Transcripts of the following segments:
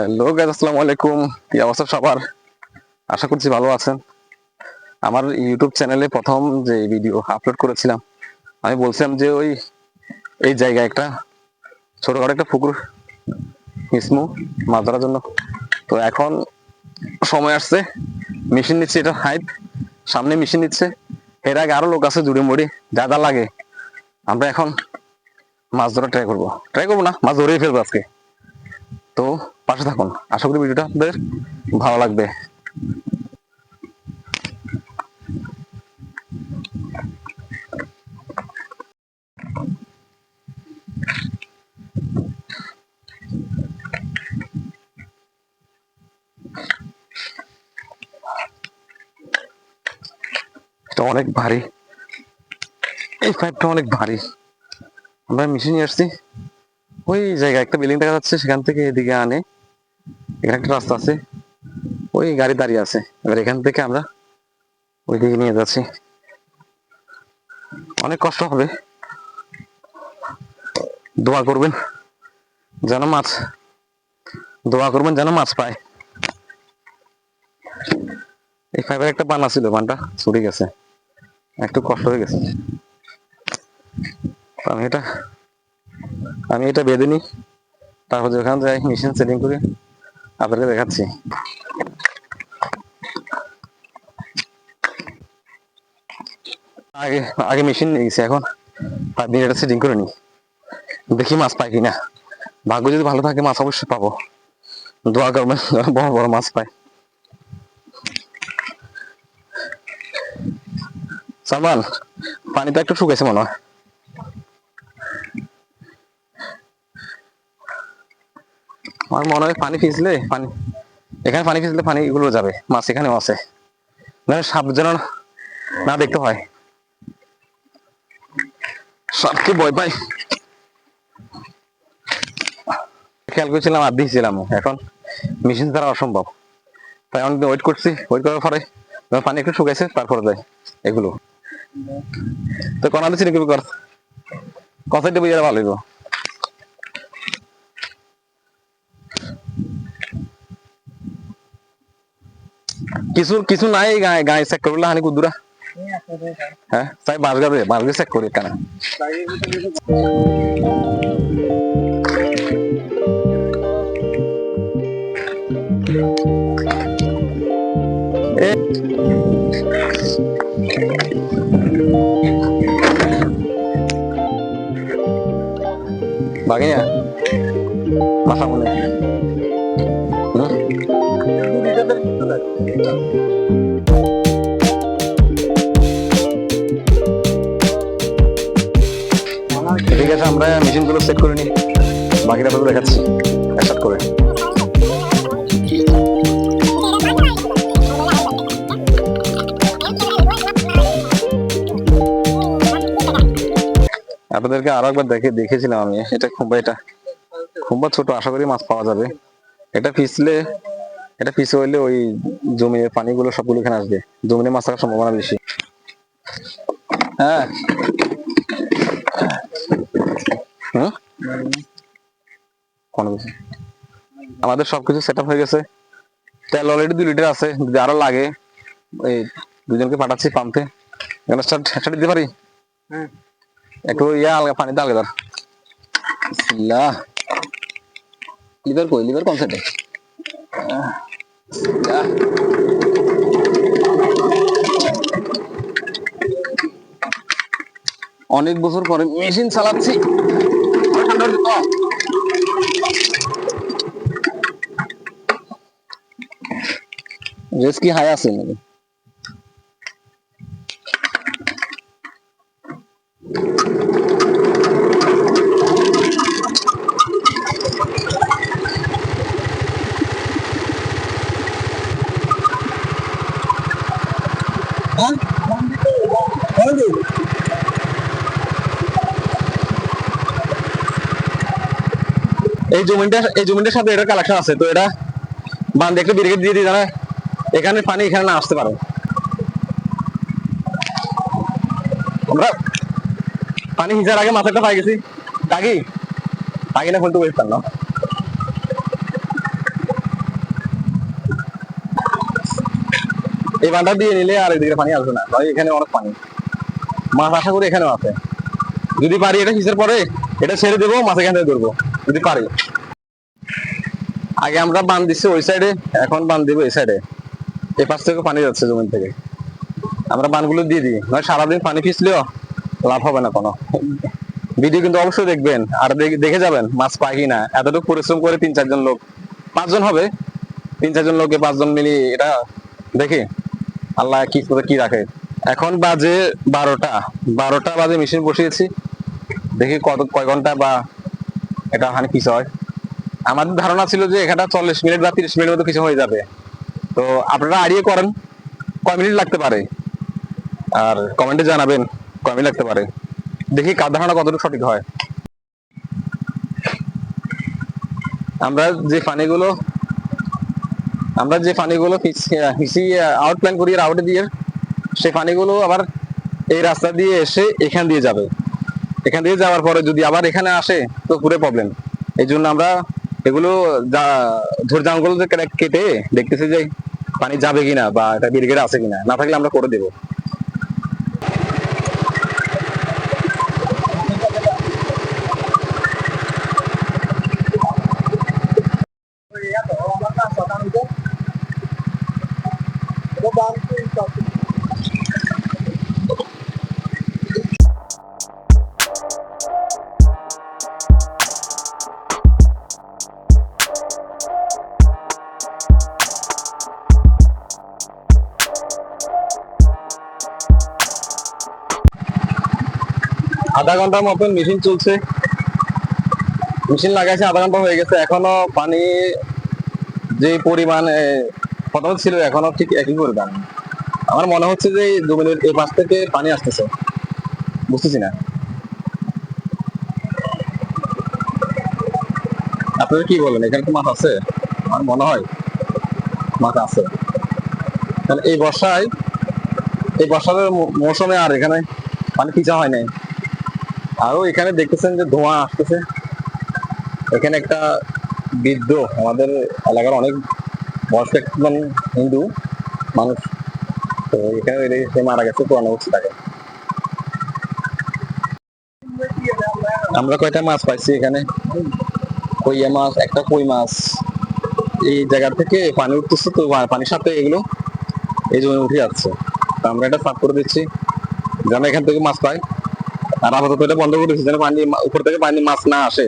Hello guys, আসসালামু আলাইকুম। কি অবস্থা সবার? আশা করছি ভালো আছেন। আমার ইউটিউব চ্যানেলে প্রথম যে ভিডিও আপলোড করেছিলাম, আমি বলছিলাম যে এই জায়গায় একটা ছোটখাটো একটা পুকুর ইসমু মাছ ধরার জন্য। তো এখন সময় আসছে, মেশিন নিচ্ছে, এটা হাইপ সামনে মেশিন নিচ্ছে। এর আগে আরো লোক আছে জুড়ে মুড়ি যা যা লাগে। আমরা এখন মাছ ধরা ট্রাই করবো না, মাছ ধরেই ফেলবো আজকে। তো পাশে থাকুন, আশা করি ভিডিওটা আপনাদের ভালো লাগবে। এটা অনেক ভারী, এই পাইপটা অনেক ভারী। আমরা মেশিন নিয়ে আসছি, ওই জায়গায় একটা বিল্ডিং দেখা যাচ্ছে, সেখান থেকে এদিকে আনে। এখানে একটা রাস্তা আছে, ওই গাড়ি দাঁড়িয়ে আছে। এবার এখান থেকে আমরা ওই দিকে নিয়ে যাচ্ছি। অনেক কষ্ট হবে, দোয়া করবেন যেন মাছ পায়। এই পাইপের একটা বানা ছিল, বানটা ছুটে গেছে, একটু কষ্ট হয়ে গেছে। আমি এটা বেঁধে নিই, তারপর ওখানে যাই মেশিন সেটিং করে আপনাদের দেখাচ্ছি। আগে আগে মেশিন নিয়ে গেছি, এখন পাইপ দিয়ে এটা সেটিং করে নিই, দেখি মাছ পাই কিনা। ভাগ্য যদি ভালো থাকে মাছ অবশ্যই পাবো, দোয়া করবেন বড় বড় মাছ পাই। সালমান, পানিটা একটু শুকাইছে মনে হয়। আমার মনে হয় পানি ফিসলে এখানে পানি ফিসলে পানি এগুলো যাবে, মাছ এখানেও আছে, মানে সাপ যেন না দেখতে হয়। সাপকে ভয় পাই, খেয়াল করেছিলাম আর দিয়েছিলাম, এখন মেশিন দ্বারা অসম্ভব। তাই অনেকদিন ওয়েট করছি, ওয়েট করার পরে পানি একটু শুকাইছে, তারপরে যায় এগুলো। তো কোন আলো চিনি কর কথাটা বুঝে ভালো হইব। কিছু কিছু নাই গায়ে গায়ে চেক করলে হানি কুদুরা। হ্যাঁ তাই বাস গাবে চেক করি কেন। বাগিয়া মাথা মনে ঠিক আছে, আমরা মেশিন গুলো চেক করে নিই, বাকিটা তো দেখাচ্ছি একসাথে করে। আপনাদেরকে আরো একবার দেখেছিলাম আমি, এটা খুম্বা ছোট, আশা করি মাছ পাওয়া যাবে। এটা পিছে হইলে ওই জমির পানিগুলো সবগুলো এখানে আসবে, জমিনে মাছ থাকার সম্ভাবনা বেশি। হ্যাঁ আমাদের সবকিছু সেট আপ হয়ে গেছে। তেল অলরেডি 2 লিটার আছে, যদি আরো লাগে এই দুজনকে পাঠাচ্ছি পাম্পে। এখানে স্টার্ট দিতে পারি? একটু আলগা পানিতে আলগা ধর। লিভার কোন সাইডে? অনেক বছর পরে মেশিন চালাচ্ছি, রেস কি হাই আছে নাকি? এই জমিটার সাথে এটা কালেকশন আছে, তো এটা বান্ধে একটা ব্রিগেড দিয়ে দিই, জানা এখানে পানি এখানে না আসতে পারে। আমরা পানি হিজার আগে মাথাটা পাই গেছি, টাকি না ফোন তো বেশ পারলাম। এই বানটা দিয়ে নিলে আর এদিকে পানি আসবে না ভাই, এখানে অনেক পানি, মাছ আশা করি এখানেও আছে। যদি পারি এটা হিসের পরে এটা ছেড়ে দেবো, মাছ এখান থেকে ধরবো যদি পারি। আগে আমরা বান দিচ্ছি ওই সাইডে, এখন বান দিব এই সাইডে। এই পাশ থেকে পানি যাচ্ছে জমি থেকে, আমরা বানগুলো দিয়ে দিই, নয় সারাদিন পানি পিছলেও লাভ হবে না কোনো। ভিডিও কিন্তু অবশ্যই দেখবেন আর দেখে যাবেন মাছ পাই কিনা। এতটুকু পরিশ্রম করে 3-4 জন লোক, 5 জন হবে, 3-4 জন লোকে 5 জন মিলিয়ে এটা দেখি আল্লাহ কি করে কি রাখে। এখন বাজে 12টা বাজে, মেশিন বসিয়েছি, দেখি কয় ঘন্টা বা এটা হানি কিছু হয়। আমাদের ধারণা ছিল যে এখানটা 40 মিনিট বা 30 মিনিটের মতো কিছু হয়ে যাবে। তো আপনারা আইডিয়া করেন কয় মিনিট লাগতে পারে, আর কমেন্টে জানাবেন কয় মিনিট লাগতে পারে, দেখি কার ধারণা কতটুকু সঠিক হয়। আমরা যে পানিগুলো আউট প্ল্যান করি আউটে দিয়ে, সেই পানিগুলো আবার এই রাস্তা দিয়ে এসে এখান দিয়ে যাবে। এখান দিয়ে যাওয়ার পরে যদি আবার এখানে আসে তো পুরো প্রবলেম। এই জন্য আমরা এগুলো ঝোড় কেটে দেখতেছি যে পানি যাবে কিনা বা এটা ব্যারিকেড আছে কিনা, না থাকলে আমরা করে দেবো। আধা ঘন্টার মতন মেশিন চলছে, মেশিন লাগাইছে, আধা ঘন্টা হয়ে গেছে, এখনো পানি যে পরিমাণ প্রথমে ছিল এখনো ঠিক একই পরিমাণ। আমার মনে হচ্ছে যে জমির এই পাশ থেকে পানি আসতেছে, বুঝতেছি না। আপনারা কি বলেন, এখানে তো মাছ আছে? আমার মনে হয় মাছ আছে, কারণ এই বর্ষার মৌসুমে আর এখানে পানি পিছা হয় নাই। আরো এখানে দেখতেছেন যে ধোঁয়া আসতেছে, এখানে একটা বৃদ্ধ আমাদের এলাকার অনেক বয়স্ক একজন হিন্দু মানুষ, তো এখানে সে মারা গেছে পুরানো অবস্থাটাকে। আমরা কয়টা মাছ পাইছি এখানে, কইয়া মাছ, একটা কই মাছ, এই জায়গা থেকে পানি উঠতেছে, তো পানির সাথে এগুলো এই জন্য উঠে যাচ্ছে, তো আমরা এটা সাফ করে দিচ্ছি যেন এখান থেকে মাছ পাই। আর আপাতত এটা বন্ধ করে দিচ্ছি যেন পানি উপর থেকে পানি মাছ না আসে।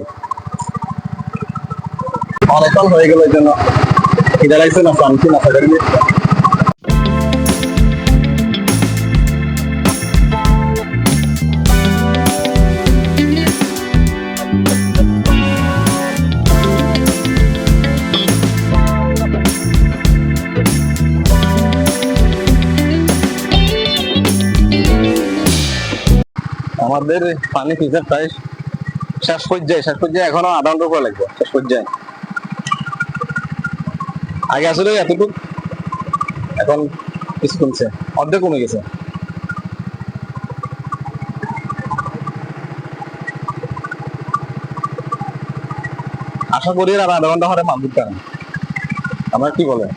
অনেকক্ষণ হয়ে গেল, এই জন্য খিদা লাগছে না, পানি না থাকার। আমাদের পানি ফিচার প্রায় শেষ পর্যায়ে এখনো আধা ঘন্টা করে লাগবে শেষ পর্যায়ে। আগে আসলে এতটুকু, এখন কিছু কমছে, অর্ধেক কমে গেছে। আশা করি আর আধা ঘন্টা পরে মাছ ধরতে পারেন। আমরা কি বলে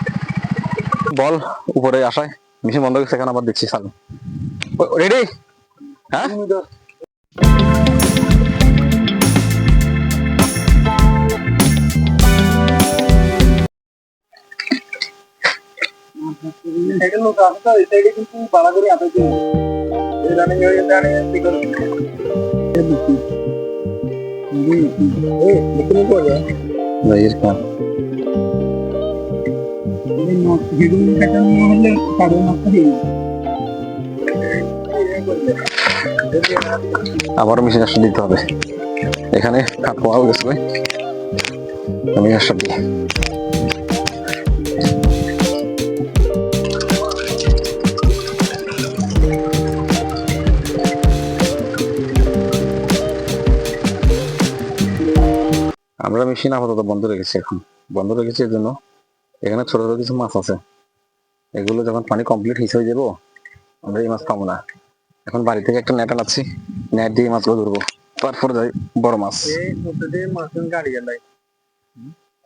বল উপরে আসায় মেশিন বন্ধ গেছে, এখন আবার দেখছি চালু। রেডি? হ্যাঁ, আবারও মেশিন আসতে দিতে হবে, এখানে কাঠ পাওয়া গেছে ভাই, আমি আসতে দিই। আমরা মেশিন আপাতত বন্ধ রেখেছি, এখন বন্ধ রেখেছি এর জন্য এখানে ছোট ছোট কিছু মাছ আছে, এগুলো যখন পানি কমপ্লিট হিস হয়ে যাবো আমরা এই মাছ পাবো না। এখন বাড়ি থেকে একটা নেট আনাচ্ছি, নেট দিয়ে মাছগুলো ধরবো, তারপর যাই বড় মাছ।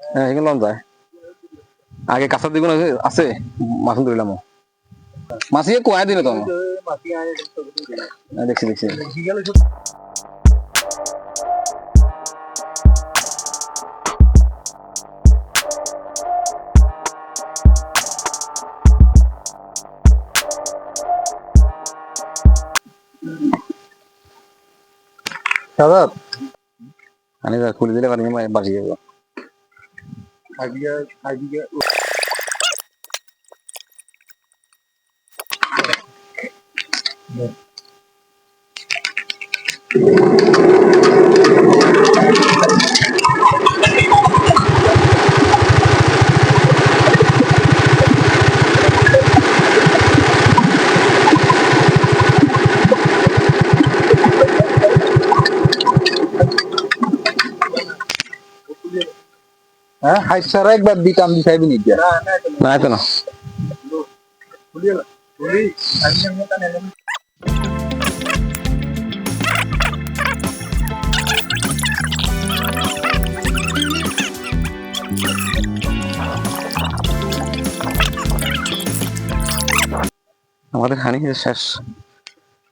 হ্যাঁ, এগুলো যায় আগে কাঁচার দিকে আছে মাছ ধরলাম। মাসিকে কোয়ায় দিল তো দেখছি দেখছি দাদা আমি খুলে দিলে পারি বাজি যাবো আইডিয়া হ্যাঁ হাইট সারা একবার দিতাম দিছাইবি নি দিয়া না তো না আমাদের হানি শেষ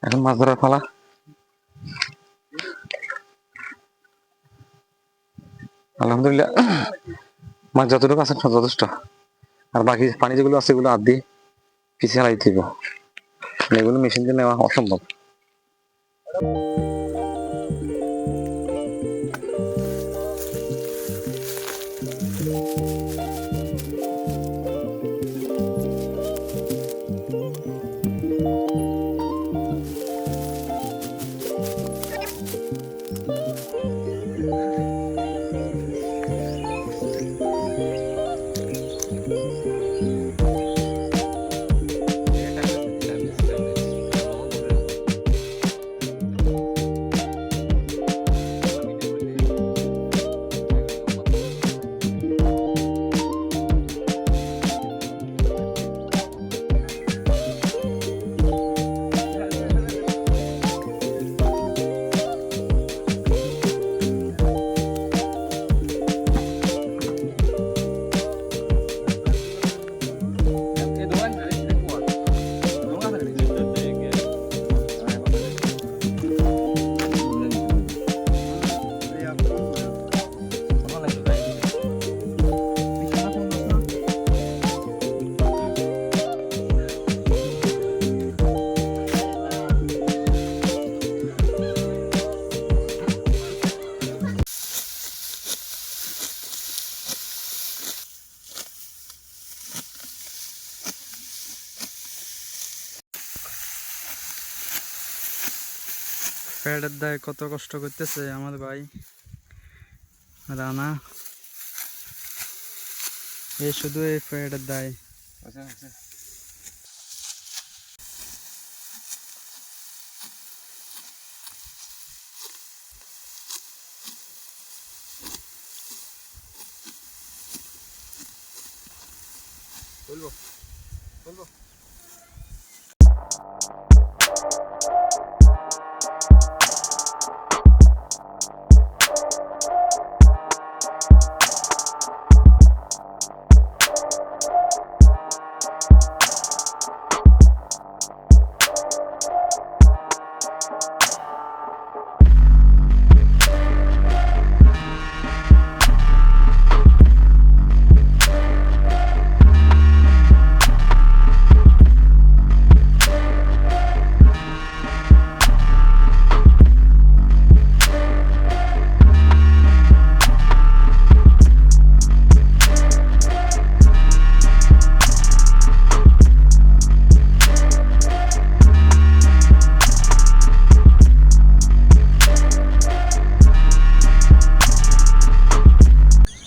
এখন মাছ ধরার পালা আলহামদুলিল্লাহ মাছ যতটুকু আছে যথেষ্ট আর বাকি পানি যেগুলো আছে এগুলো হাত দিয়ে পিছিয়ে হারাই দিব এগুলো মেশিন দিয়ে নেওয়া অসম্ভব ফ্যাটের দায় কত কষ্ট করতেছে আমার ভাই রানা এই শুধু এই ফ্যাটের দায় বলবো বলবো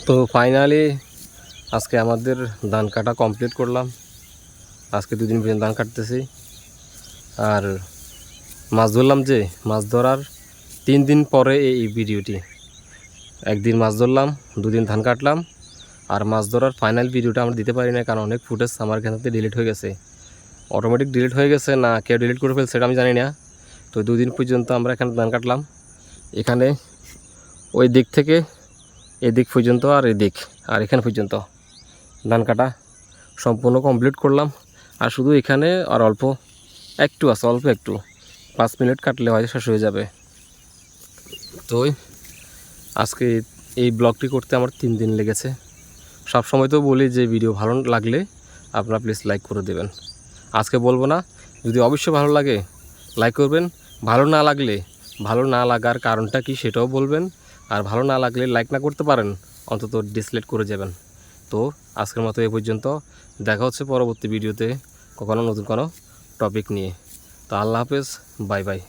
তো ফাইনালি আজকে আমাদের ধান কাটা কমপ্লিট করলাম। আজকে দুদিন পর্যন্ত ধান কাটতেছি আর মাছ ধরলাম, যে মাছ ধরার 3 দিন পরে এই ভিডিওটি। একদিন মাছ ধরলাম, 2 দিন ধান কাটলাম, আর মাছ ধরার ফাইনাল ভিডিওটা আমরা দিতে পারি না, কারণ অনেক ফুটেজ আমার এখান থেকে ডিলিট হয়ে গেছে, অটোমেটিক ডিলিট হয়ে গেছে, না কেউ ডিলিট করে ফেলছে সেটা আমি জানি না। তো 2 দিন পর্যন্ত আমরা এখানে ধান কাটলাম, এখানে ওই দিক থেকে এদিক পর্যন্ত আর এদিক আর এখানে পর্যন্ত ধান কাটা সম্পূর্ণ কমপ্লিট করলাম। আর শুধু এখানে আর অল্প একটু আছে, অল্প একটু 5 মিনিট কাটলে হয়তো শেষ হয়ে যাবে। তো আজকে এই ব্লগটি করতে আমার 3 দিন লেগেছে। সব সময় তো বলি যে ভিডিও ভালো লাগলে আপনারা প্লিজ লাইক করে দেবেন। আজকে বলবো না, যদি অবশ্যই ভালো লাগে লাইক করবেন, ভালো না লাগলে ভালো না লাগার কারণটা কি সেটাও বলবেন, আর ভালো না লাগলে লাইক না করতে পারেন অন্তত ডিসলাইক করে যাবেন। তো আজকের মতো এ পর্যন্ত, দেখা হচ্ছে পরবর্তী ভিডিওতে কখনো নতুন কোনো টপিক নিয়ে। তো আল্লাহ হাফেজ, বাই বাই।